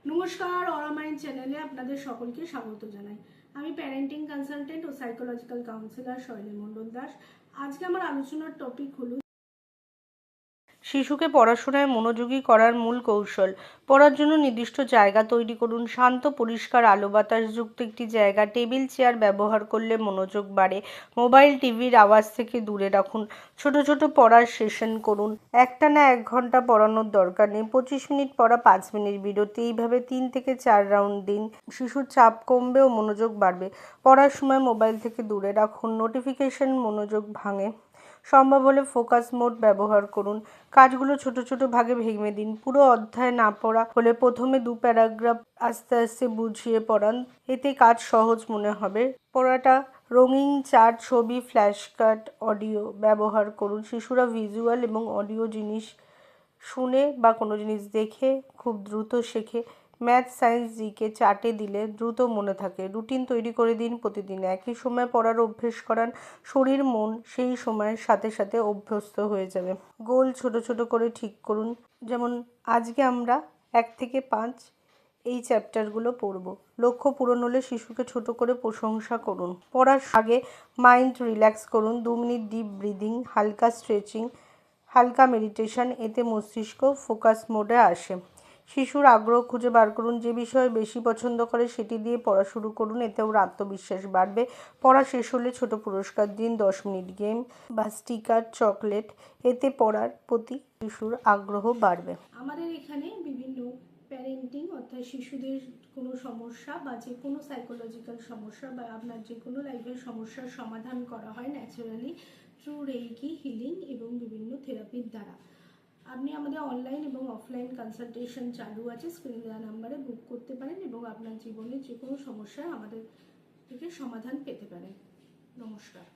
নমস্কার, অরা মাইন্ড চ্যানেলে আপনাদের সকলকে স্বাগত জানাই। আমি প্যারেন্টিং কনসালটেন্ট ও সাইকোলজিক্যাল কাউন্সিলর শৈলী মণ্ডল দাস। আজকে আমার আলোচনার টপিক হলো শিশুকে পড়াশোনায় মনোযোগী করার মূল কৌশল। পড়ার জন্য নির্দিষ্ট জায়গা তৈরি করুন। শান্ত, পরিষ্কার আলো বাতাসযুক্ত একটি জায়গা, টেবিল চেয়ার ব্যবহার করলে মনোযোগ বাড়ে। মোবাইল টিভির আওয়াজ থেকে দূরে রাখুন। ছোট ছোট পড়ার সেশন করুন। একটানা 1 ঘন্টা পড়ানোর দরকার নেই। 25 মিনিট পড়া, 5 মিনিট বিরতি, এইভাবে 3 থেকে 4 রাউন্ড দিন। শিশুর চাপ কমবে ও মনোযোগ বাড়বে। পড়ার সময় মোবাইল থেকে দূরে রাখুন। নোটিফিকেশন মনোযোগ ভাঙে। সম্ভব হলে ফোকাস মোড ব্যবহার করুন। কাজগুলো ছোট ছোট ভাগে ভেঙে দিন। পুরো অধ্যায় না পড়া হলে প্রথমে 2 প্যারাগ্রাফ আস্তে আস্তে বুঝিয়ে পড়ান। এতে কাজ সহজ মনে হবে। পড়াটা রঙিন চার্ট, ছবি, ফ্ল্যাশ কার্ড, অডিও ব্যবহার করুন। শিশুরা ভিজুয়াল এবং অডিও জিনিস শুনে বা কোনো জিনিস দেখে খুব দ্রুত শেখে। ম্যাথ, সায়েন্স, জিকে চার্টে দিলে দ্রুত মনে থাকে। রুটিন তৈরি করে দিন। প্রতিদিন একই সময় পড়ার অভ্যেস করান। শরীর মন সেই সময়ের সাথে সাথে অভ্যস্ত হয়ে যাবে। গোল ছোট ছোট করে ঠিক করুন। যেমন আজকে আমরা 1 থেকে 5 এই চ্যাপ্টারগুলো পড়ব। লক্ষ্য পূরণ হলে শিশুকে ছোট করে প্রশংসা করুন। পড়ার আগে মাইন্ড রিল্যাক্স করুন। 2 মিনিট ডিপ ব্রিদিং, হালকা স্ট্রেচিং, হালকা মেডিটেশন, এতে মস্তিষ্ক ফোকাস মোডে আসে। শিশুর আগ্রহ খুঁজে বার করুন। যে বিষয়ে বেশি পছন্দ করে সেটি দিয়ে পড়া শুরু করুন। এতে ওর আত্মবিশ্বাস বাড়বে। পড়া শেষ হলে ছোট পুরস্কার দিন, 10 মিনিট গেম বা স্টিকার, চকলেট, এতে পড়ার প্রতি শিশুর আগ্রহ বাড়বে। আমাদের এখানে বিভিন্ন প্যারেন্টিং অর্থাৎ শিশুদের কোনো সমস্যা বা যে কোনো সাইকোলজিক্যাল সমস্যা বা আপনার যে কোনো লাইফের সমস্যার সমাধান করা হয় ন্যাচারালি থ্রু রেইকি, হিলিং এবং বিভিন্ন থেরাপির দ্বারা। আপনি আমাদের অনলাইন এবং অফলাইন কনসালটেশন চালু আছে। স্ক্রিনে দেওয়া নাম্বারে বুক করতে পারেন এবং আপনার জীবনের যে কোনো সমস্যার আমাদের থেকে সমাধান পেতে পারেন। নমস্কার।